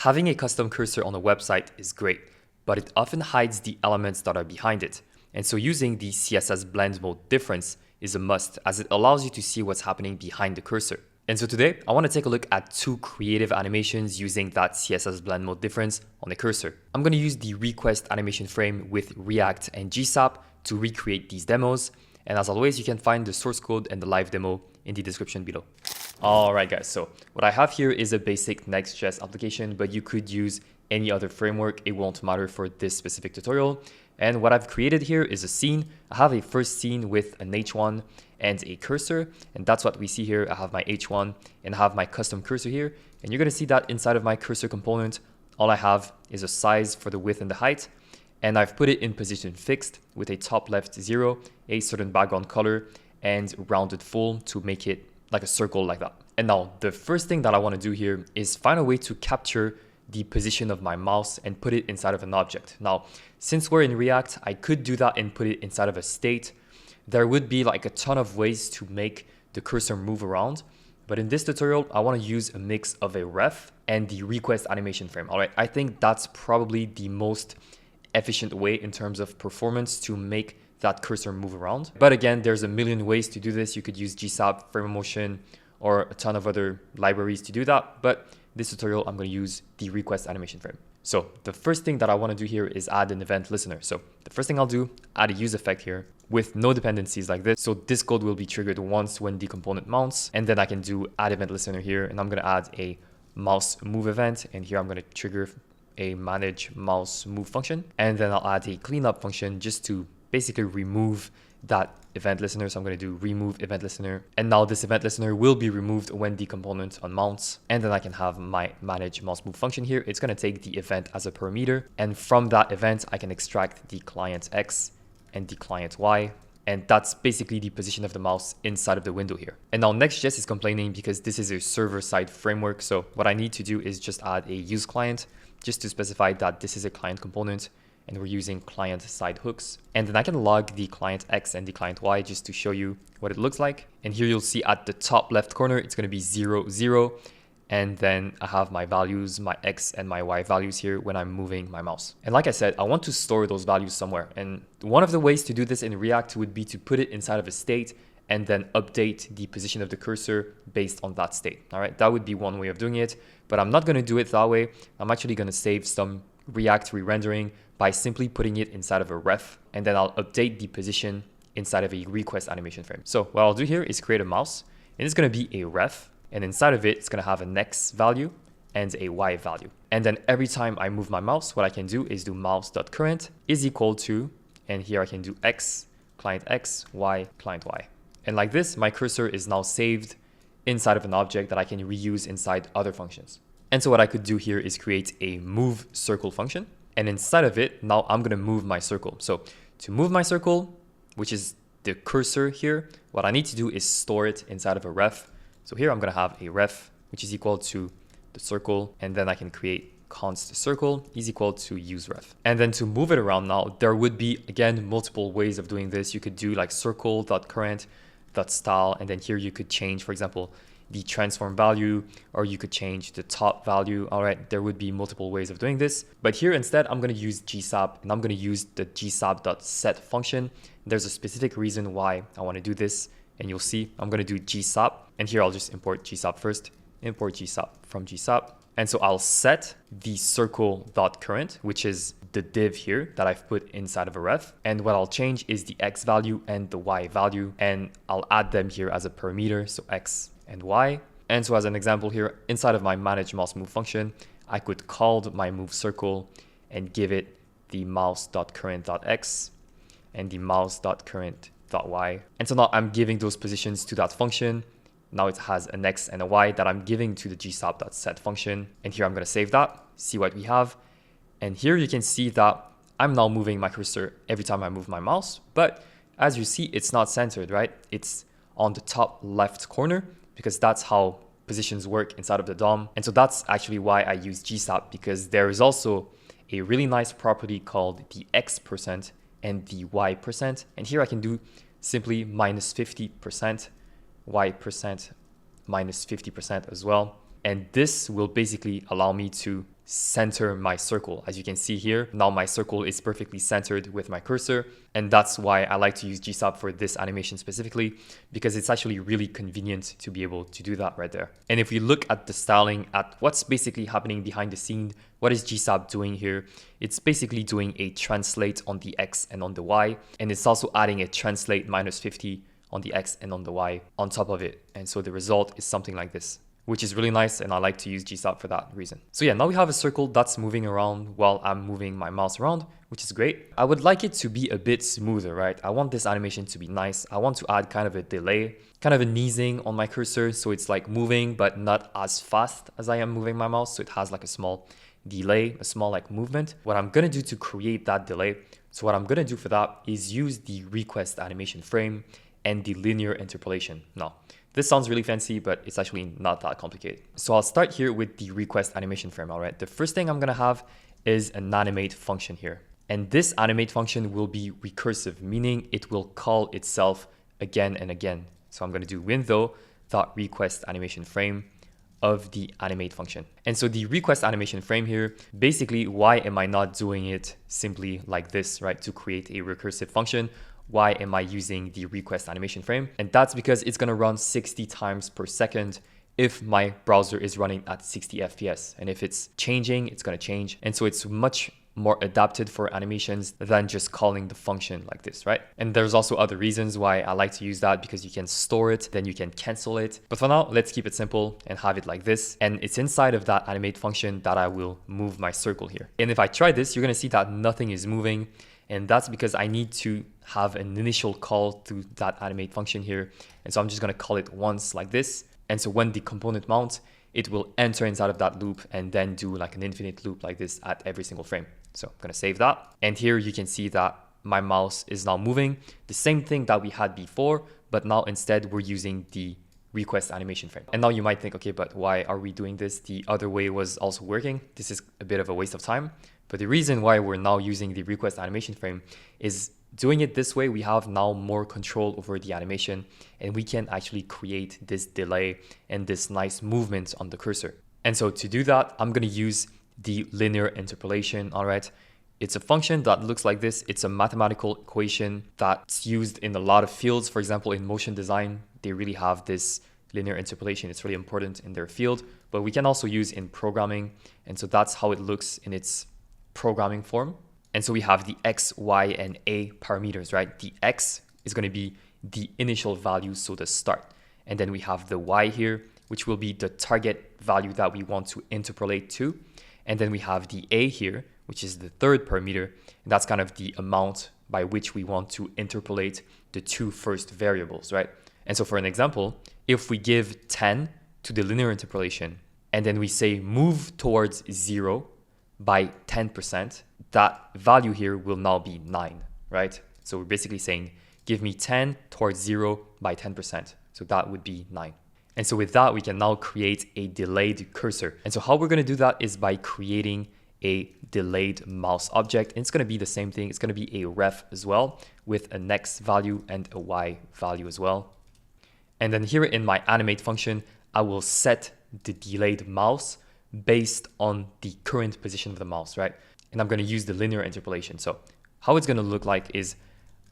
Having a custom cursor on a website is great, but it often hides the elements that are behind it. And so using the CSS blend mode difference is a must, as it allows you to see what's happening behind the cursor. And so today, I want to take a look at two creative animations using that CSS blend mode difference on a cursor. I'm going to use the request animation frame with React and GSAP to recreate these demos. And as always, you can find the source code and the live demo in the description below. Alright guys, so what I have here is a basic Next.js application, but you could use any other framework. It won't matter for this specific tutorial. And what I've created here is a scene. I have a first scene with an H1 and a cursor, and that's what we see here. I have my H1 and I have my custom cursor here, and you're going to see that inside of my cursor component, all I have is a size for the width and the height, and I've put it in position fixed with a top left 0, a certain background color, and rounded full to make it like a circle like that. And now the first thing that I want to do here is find a way to capture the position of my mouse and put it inside of an object. Now, since we're in React, I could do that and put it inside of a state. There would be like a ton of ways to make the cursor move around. But in this tutorial, I want to use a mix of a ref and the request animation frame. All right, I think that's probably the most efficient way in terms of performance to make that cursor move around. But again, there's a million ways to do this. You could use GSAP, frame of motion, or a ton of other libraries to do that. But this tutorial, I'm going to use the request animation frame. So the first thing that I want to do here is add an event listener. So the first thing I'll do, add a use effect here with no dependencies like this. So this code will be triggered once when the component mounts. And then I can do add event listener here. And I'm going to add a mouse move event. And here I'm going to trigger a manage mouse move function. And then I'll add a cleanup function just to basically remove that event listener. So I'm going to do remove event listener. And now this event listener will be removed when the component unmounts. And then I can have my manage mouse move function here. It's going to take the event as a parameter. And from that event, I can extract the client X and the client Y. And that's basically the position of the mouse inside of the window here. And now Next.js is complaining because this is a server-side framework. So what I need to do is just add a use client just to specify that this is a client component. And we're using client-side hooks. And then I can log the client X and the client Y just to show you what it looks like. And here you'll see at the top left corner, it's going to be 0, 0. And then I have my values, my X and my Y values here when I'm moving my mouse. And like I said, I want to store those values somewhere. And one of the ways to do this in React would be to put it inside of a state and then update the position of the cursor based on that state. All right, that would be one way of doing it, but I'm not going to do it that way. I'm actually going to save some React re-rendering by simply putting it inside of a ref, and then I'll update the position inside of a request animation frame. So what I'll do here is create a mouse, and it's going to be a ref, and inside of it, it's going to have an X value and a Y value. And then every time I move my mouse, what I can do is do mouse.current is equal to, and here I can do X, client X, Y, client Y. And like this, my cursor is now saved inside of an object that I can reuse inside other functions. And so what I could do here is create a move circle function. And inside of it, now I'm going to move my circle. So to move my circle, which is the cursor here, what I need to do is store it inside of a ref. So here I'm going to have a ref, which is equal to the circle. And then I can create const circle is equal to use ref. And then to move it around now, there would be, again, multiple ways of doing this. You could do like circle.current.style. And then here you could change, for example, the transform value, or you could change the top value. All right, there would be multiple ways of doing this. But here instead, I'm going to use GSAP, and I'm going to use the GSAP.set function. There's a specific reason why I want to do this, and you'll see I'm going to do GSAP. And here I'll just import GSAP first, import GSAP from GSAP. And so I'll set the circle.current, which is the div here that I've put inside of a ref. And what I'll change is the X value and the Y value, and I'll add them here as a parameter, so X and Y. And so as an example here, inside of my manage mouse move function, I could call my move circle and give it the mouse.current.x and the mouse.current.y. And so now I'm giving those positions to that function. Now it has an X and a Y that I'm giving to the GSAP.set function. And here I'm going to save that, see what we have. And here you can see that I'm now moving my cursor every time I move my mouse. But as you see, it's not centered, right? It's on the top left corner, because that's how positions work inside of the DOM. And so that's actually why I use GSAP, because there is also a really nice property called the X% and the Y%. And here I can do simply minus 50%, Y% minus 50% as well. And this will basically allow me to center my circle. As you can see here, now my circle is perfectly centered with my cursor. And that's why I like to use GSAP for this animation specifically, because it's actually really convenient to be able to do that right there. And if we look at the styling, at what's basically happening behind the scene, what is GSAP doing here? It's basically doing a translate on the X and on the Y. And it's also adding a translate -50 on the X and on the Y on top of it. And so the result is something like this, which is really nice, and I like to use GSAP for that reason. So yeah, now we have a circle that's moving around while I'm moving my mouse around, which is great. I would like it to be a bit smoother, right? I want this animation to be nice. I want to add kind of a delay, kind of an easing on my cursor, so it's like moving, but not as fast as I am moving my mouse. So it has like a small delay, a small like movement. What I'm gonna do to create that delay, so what I'm gonna do for that is use the request animation frame and the linear interpolation. Now, this sounds really fancy, but it's actually not that complicated. So I'll start here with the request animation frame, all right? The first thing I'm gonna have is an animate function here. And this animate function will be recursive, meaning it will call itself again and again. So I'm gonna do window.request animation frame of the animate function. And so the request animation frame here, basically, why am I not doing it simply like this, right? To create a recursive function, why am I using the request animation frame? And that's because it's gonna run 60 times per second if my browser is running at 60 FPS. And if it's changing, it's gonna change. And so it's much more adapted for animations than just calling the function like this, right? And there's also other reasons why I like to use that, because you can store it, then you can cancel it. But for now, let's keep it simple and have it like this. And it's inside of that animate function that I will move my circle here. And if I try this, you're gonna see that nothing is moving. And that's because I need to have an initial call to that animate function here. And so I'm just gonna call it once like this. And so when the component mounts, it will enter inside of that loop and then do like an infinite loop like this at every single frame. So I'm gonna save that. And here you can see that my mouse is now moving. The same thing that we had before, but now instead we're using the request animation frame. And now you might think, okay, but why are we doing this? The other way was also working. This is a bit of a waste of time. But the reason why we're now using the request animation frame is doing it this way, we have now more control over the animation, and we can actually create this delay and this nice movement on the cursor. And so to do that, I'm gonna use the linear interpolation, all right? It's a function that looks like this. It's a mathematical equation that's used in a lot of fields. For example, in motion design, they really have this linear interpolation. It's really important in their field, but we can also use in programming. And so that's how it looks in its programming form. And so we have the X, Y, and A parameters, right? The X is going to be the initial value, so the start. And then we have the Y here, which will be the target value that we want to interpolate to. And then we have the A here, which is the third parameter. And that's kind of the amount by which we want to interpolate the two first variables, right? And so for an example, if we give 10 to the linear interpolation, and then we say move towards 0 by 10%, that value here will now be 9, right? So we're basically saying, give me 10 towards 0 by 10%. So that would be 9. And so with that, we can now create a delayed cursor. And so how we're gonna do that is by creating a delayed mouse object. And it's gonna be the same thing. It's gonna be a ref as well with an X value and a Y value as well. And then here in my animate function, I will set the delayed mouse based on the current position of the mouse, right? And I'm gonna use the linear interpolation. So how it's gonna look like is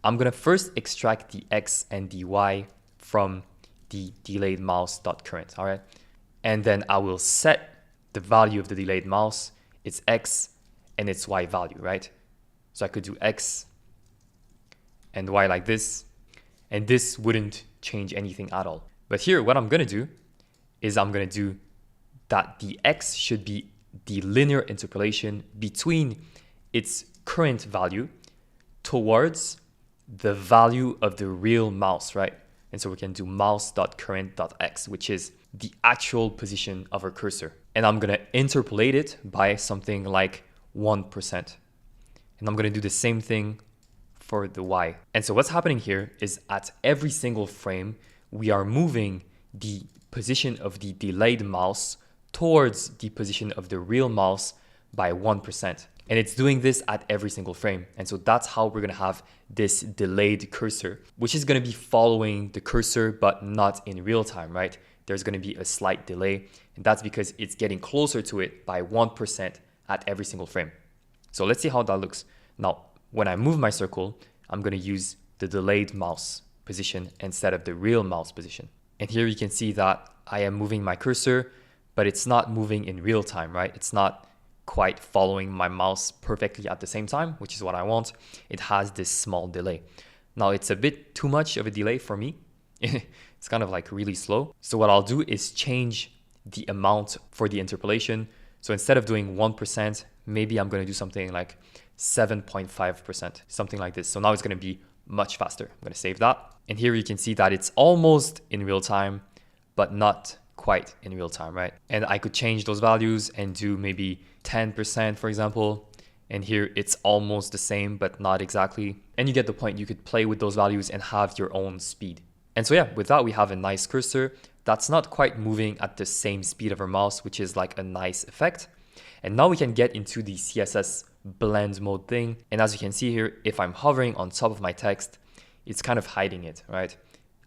I'm gonna first extract the X and the Y from the delayed mouse.current, all right? And then I will set the value of the delayed mouse, its X and its Y value, right? So I could do X and Y like this, and this wouldn't change anything at all. But here, what I'm gonna do is I'm gonna do that the X should be the linear interpolation between its current value towards the value of the real mouse, right? And so we can do mouse.current.x, which is the actual position of our cursor. And I'm gonna interpolate it by something like 1%. And I'm gonna do the same thing for the Y. And so what's happening here is at every single frame, we are moving the position of the delayed mouse towards the position of the real mouse by 1%. And it's doing this at every single frame. And so that's how we're gonna have this delayed cursor, which is gonna be following the cursor, but not in real time, right? There's gonna be a slight delay, and that's because it's getting closer to it by 1% at every single frame. So let's see how that looks. Now, when I move my circle, I'm going to use the delayed mouse position instead of the real mouse position. And here you can see that I am moving my cursor, but it's not moving in real time, right? It's not quite following my mouse perfectly at the same time, which is what I want. It has this small delay. Now it's a bit too much of a delay for me. It's kind of like really slow. So what I'll do is change the amount for the interpolation. So instead of doing 1%, maybe I'm going to do something like 7.5%, something like this. So now it's going to be much faster. I'm going to save that. And here you can see that it's almost in real time, but not quite in real time, right? And I could change those values and do maybe 10%, for example. And here it's almost the same, but not exactly. And you get the point. You could play with those values and have your own speed. And so yeah, with that, we have a nice cursor that's not quite moving at the same speed of our mouse, which is like a nice effect. And now we can get into the CSS blend mode thing. And as you can see here, if I'm hovering on top of my text, it's kind of hiding it, right?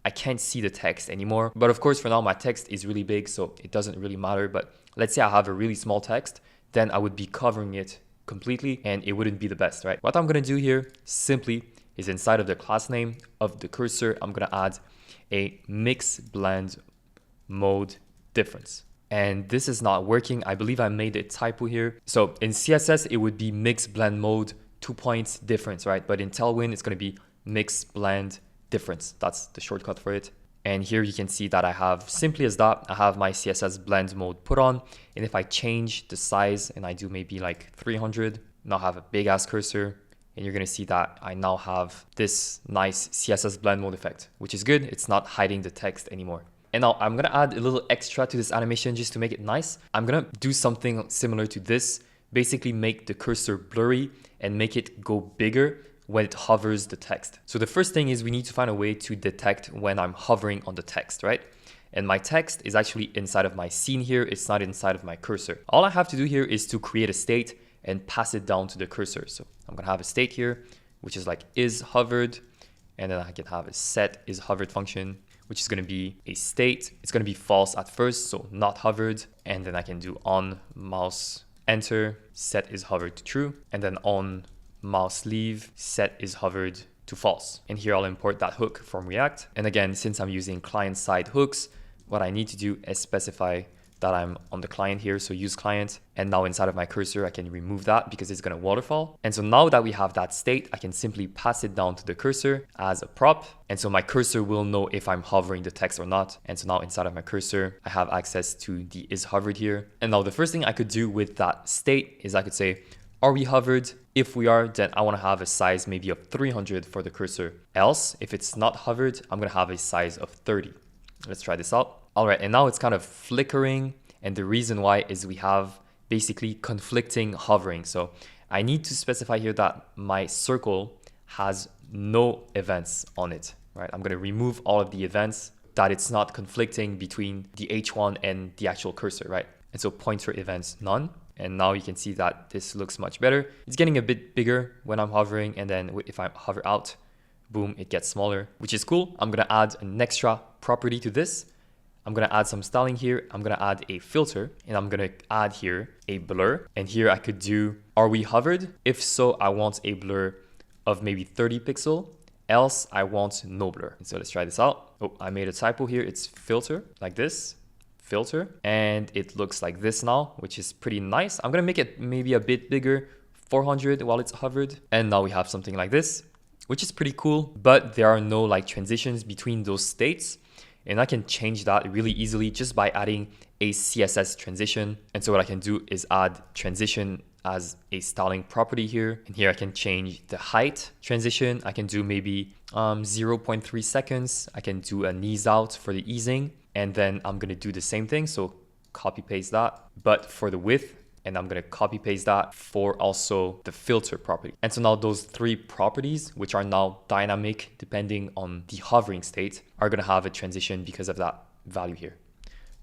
I can't see the text anymore. But of course, for now, my text is really big, so it doesn't really matter. But let's say I have a really small text, then I would be covering it completely and it wouldn't be the best, right? What I'm going to do here simply is inside of the class name of the cursor, I'm going to add a mix blend mode difference. And this is not working. I believe I made a typo here. So in CSS, it would be mix blend mode 2 points difference, right? But in Tailwind, it's going to be mix blend difference. That's the shortcut for it. And here you can see that I have simply as that, I have my CSS blend mode put on. And if I change the size and I do maybe like 300, now I have a big ass cursor. And you're going to see that I now have this nice CSS blend mode effect, which is good. It's not hiding the text anymore. And now I'm going to add a little extra to this animation just to make it nice. I'm going to do something similar to this, basically make the cursor blurry and make it go bigger when it hovers the text. So the first thing is we need to find a way to detect when I'm hovering on the text, right? And my text is actually inside of my scene here. It's not inside of my cursor. All I have to do here is to create a state and pass it down to the cursor. So I'm going to have a state here, which is like is hovered. And then I can have a set is hovered function, which is going to be a state. It's going to be false at first, so not hovered. And then I can do on mouse enter, set is hovered to true. And then on mouse leave, set is hovered to false. And here I'll import that hook from React. And again, since I'm using client-side hooks, what I need to do is specify that I'm on the client here, so use client. And now inside of my cursor, I can remove that because it's going to waterfall. And so now that we have that state, I can simply pass it down to the cursor as a prop. And so my cursor will know if I'm hovering the text or not. And so now inside of my cursor, I have access to the is hovered here. And now the first thing I could do with that state is I could say, are we hovered? If we are, then I want to have a size maybe of 300 for the cursor. Else, if it's not hovered, I'm going to have a size of 30. Let's try this out. All right, and now it's kind of flickering. And the reason why is we have basically conflicting hovering. So I need to specify here that my circle has no events on it, right? I'm going to remove all of the events, that it's not conflicting between the H1 and the actual cursor, right? And so pointer events, none. And now you can see that this looks much better. It's getting a bit bigger when I'm hovering. And then if I hover out, boom, it gets smaller, which is cool. I'm going to add an extra property to this. I'm going to add some styling here. I'm going to add a filter and I'm going to add here a blur. And here I could do, are we hovered? If so, I want a blur of maybe 30 pixel. Else I want no blur. So let's try this out. Oh, I made a typo here. It's filter like this. Filter, and it looks like this now, which is pretty nice. I'm gonna make it maybe a bit bigger, 400 while it's hovered. And now we have something like this, which is pretty cool, but there are no like transitions between those states. And I can change that really easily just by adding a CSS transition. And so what I can do is add transition as a styling property here. And here I can change the height transition. I can do maybe 0.3 seconds. I can do an ease out for the easing. And then I'm going to do the same thing. So copy paste that, but for the width, and I'm going to copy paste that for also the filter property. And so now those three properties, which are now dynamic depending on the hovering state, are going to have a transition because of that value here.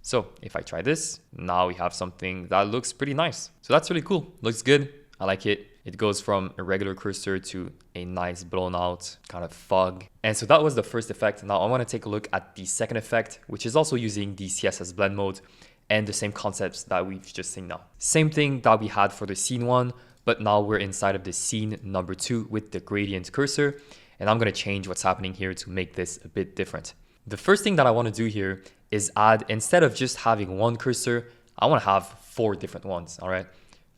So if I try this, now we have something that looks pretty nice. So that's really cool. Looks good. I like it. It goes from a regular cursor to a nice blown out kind of fog. And so that was the first effect. Now I want to take a look at the second effect, which is also using the CSS blend mode. and the same concepts that we've just seen now. Same thing that we had for the scene 1, but now we're inside of the scene number 2 with the gradient cursor, and I'm going to change what's happening here to make this a bit different. The first thing that I want to do here is add, instead of just having one cursor, I want to have 4 different ones, all right?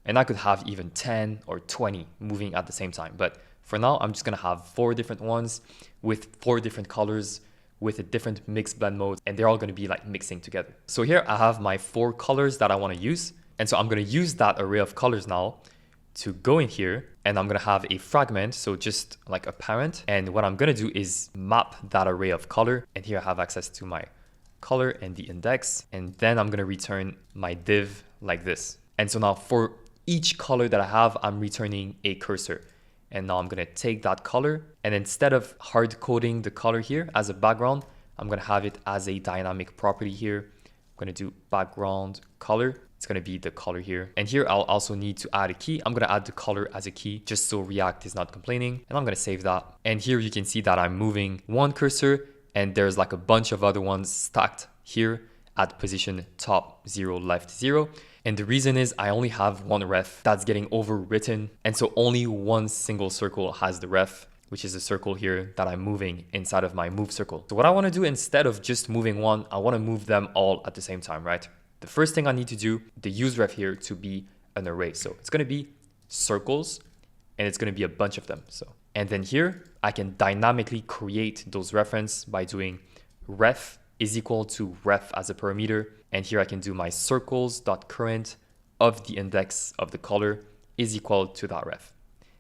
And I could have even 10 or 20 moving at the same time. But for now, I'm just going to have 4 different ones with 4 different colors with a different mix blend mode, and they're all going to be like mixing together. So here I have my 4 colors that I want to use. And so I'm going to use that array of colors now to go in here, and I'm going to have a fragment, so just like a parent. And what I'm going to do is map that array of color. And here I have access to my color and the index. And then I'm going to return my div like this. And so now for each color that I have, I'm returning a cursor. And now I'm going to take that color, and instead of hard coding the color here as a background, I'm going to have it as a dynamic property here. I'm going to do background color. It's going to be the color here. And here I'll also need to add a key. I'm going to add the color as a key just so React is not complaining. And I'm going to save that. And here you can see that I'm moving one cursor, and there's like a bunch of other ones stacked here at position top 0, left 0. And the reason is I only have one ref that's getting overwritten. And so only one single circle has the ref, which is a circle here that I'm moving inside of my move circle. So what I want to do, instead of just moving one, I want to move them all at the same time, right? The first thing I need to do, the use ref here to be an array. So it's going to be circles, and it's going to be a bunch of them. So, and then here I can dynamically create those reference by doing ref is equal to ref as a parameter. And here I can do my circles.current of the index of the color is equal to that ref.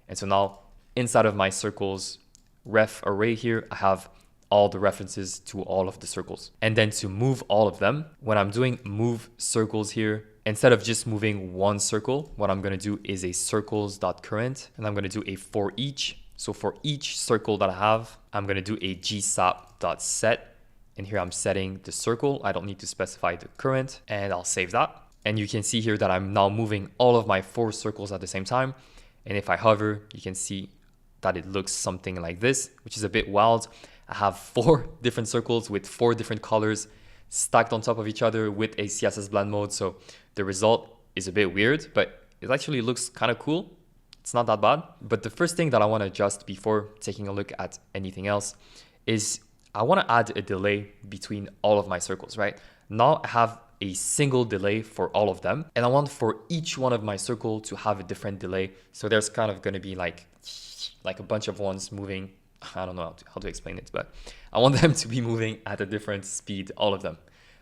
And so now inside of my circles ref array here, I have all the references to all of the circles. And then to move all of them, when I'm doing move circles here, instead of just moving one circle, what I'm going to do is a circles.current, and I'm going to do a for each. So for each circle that I have, I'm going to do a gsap.set. And here I'm setting the circle. I don't need to specify the current, and I'll save that. And you can see here that I'm now moving all of my 4 circles at the same time. And if I hover, you can see that it looks something like this, which is a bit wild. I have 4 different circles with 4 different colors stacked on top of each other with a CSS blend mode. So the result is a bit weird, but it actually looks kind of cool. It's not that bad. But the first thing that I want to adjust before taking a look at anything else is I want to add a delay between all of my circles, right? Now I have a single delay for all of them, and I want for each one of my circle to have a different delay. So there's kind of going to be like a bunch of ones moving. I don't know how to explain it, but I want them to be moving at a different speed, all of them,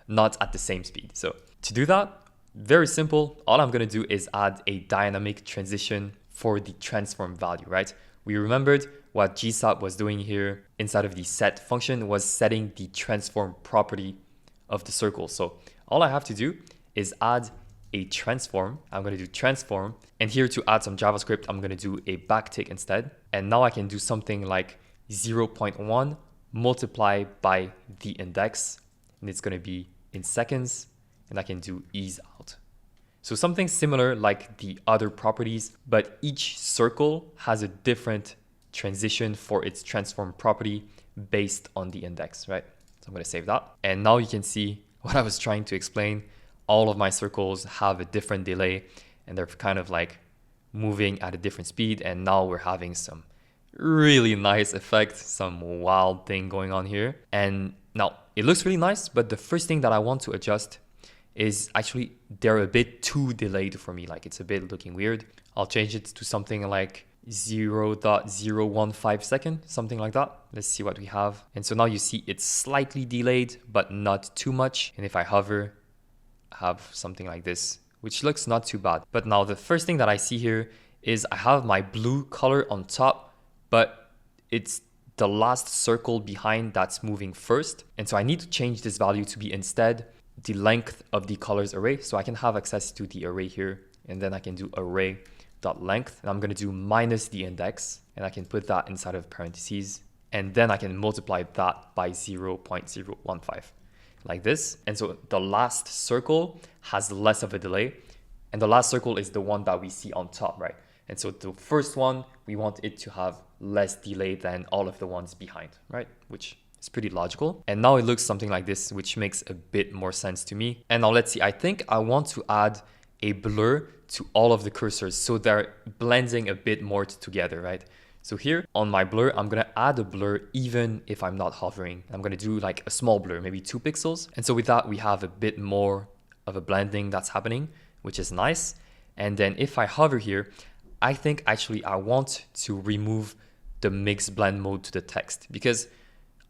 not at the same speed. So to do that, very simple. All I'm going to do is add a dynamic transition for the transform value, right? We remembered what GSAP was doing here inside of the set function was setting the transform property of the circle. So all I have to do is add a transform. I'm going to do transform. And here to add some JavaScript, I'm going to do a backtick instead. And now I can do something like 0.1 multiplied by the index. And it's going to be in seconds. And I can do ease out. So something similar like the other properties, but each circle has a different transition for its transform property based on the index, right? So I'm going to save that. And now you can see what I was trying to explain. All of my circles have a different delay, and they're kind of like moving at a different speed. And now we're having some really nice effect, some wild thing going on here. And now it looks really nice, but the first thing that I want to adjust is actually they're a bit too delayed for me. Like it's a bit looking weird. I'll change it to something like 0.015 second, something like that. Let's see what we have. And so now you see it's slightly delayed, but not too much. And if I hover, I have something like this, which looks not too bad. But now the first thing that I see here is I have my blue color on top, but it's the last circle behind that's moving first. And so I need to change this value to be instead the length of the colors array. So I can have access to the array here, and then I can do array.length, and I'm going to do minus the index, and I can put that inside of parentheses, and then I can multiply that by 0.015 like this. And so the last circle has less of a delay, and the last circle is the one that we see on top, right? And so the first one, we want it to have less delay than all of the ones behind, right? Which It's pretty logical. And now it looks something like this, which makes a bit more sense to me. And now let's see, I think I want to add a blur to all of the cursors so they're blending a bit more together, right? So here on my blur, I'm gonna add a blur even if I'm not hovering. I'm gonna do like a small blur, maybe 2 pixels. And so with that, we have a bit more of a blending that's happening, which is nice. And then if I hover here, I think actually I want to remove the mix blend mode to the text because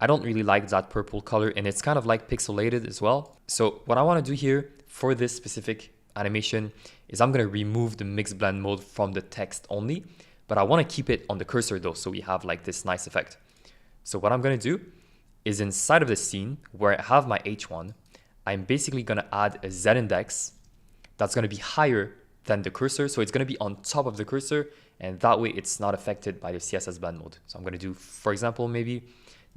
I don't really like that purple color and it's kind of like pixelated as well. So what I want to do here for this specific animation is I'm going to remove the mix blend mode from the text only, but I want to keep it on the cursor though, so we have like this nice effect. So what I'm going to do is inside of the scene where I have my H1, I'm basically going to add a Z index that's going to be higher than the cursor. So it's going to be on top of the cursor and that way it's not affected by the CSS blend mode. So I'm going to do, for example, maybe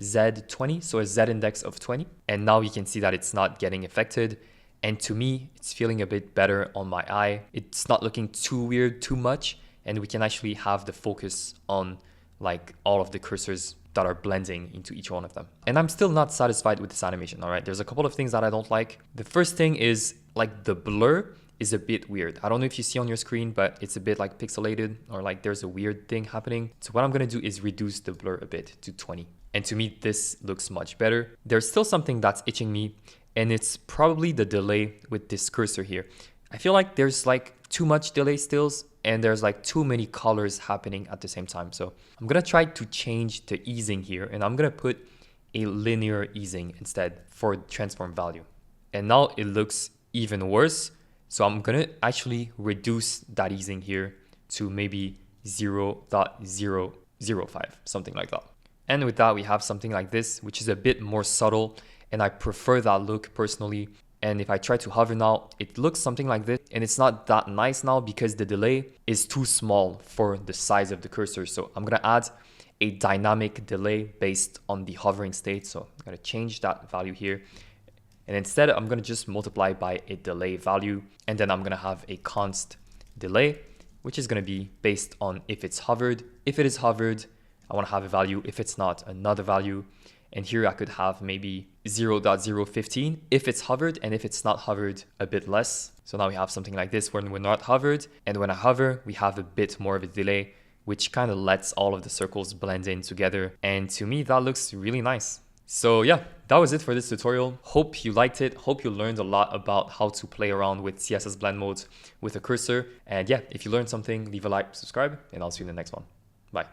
Z20, so a Z index of 20. And now you can see that it's not getting affected. And to me, it's feeling a bit better on my eye. It's not looking too weird, too much. And we can actually have the focus on like all of the cursors that are blending into each one of them. And I'm still not satisfied with this animation, all right? There's a couple of things that I don't like. The first thing is like the blur is a bit weird. I don't know if you see on your screen, but it's a bit like pixelated or like there's a weird thing happening. So what I'm gonna do is reduce the blur a bit to 20. And to me, this looks much better. There's still something that's itching me, and it's probably the delay with this cursor here. I feel like there's like too much delay stills, and there's like too many colors happening at the same time. So I'm gonna try to change the easing here, and I'm gonna put a linear easing instead for transform value. And now it looks even worse. So I'm gonna actually reduce that easing here to maybe 0.005, something like that. And with that, we have something like this, which is a bit more subtle, and I prefer that look personally. And if I try to hover now, it looks something like this, and it's not that nice now because the delay is too small for the size of the cursor. So I'm gonna add a dynamic delay based on the hovering state. So I'm gonna change that value here. And instead, I'm gonna just multiply by a delay value, and then I'm gonna have a const delay, which is gonna be based on if it's hovered. If it is hovered, I want to have a value. If it's not, another value. And here I could have maybe 0.015 if it's hovered, and if it's not hovered, a bit less. So now we have something like this when we're not hovered. And when I hover, we have a bit more of a delay, which kind of lets all of the circles blend in together. And to me, that looks really nice. So yeah, that was it for this tutorial. Hope you liked it. Hope you learned a lot about how to play around with CSS blend modes with a cursor. And yeah, if you learned something, leave a like, subscribe, and I'll see you in the next one. Bye.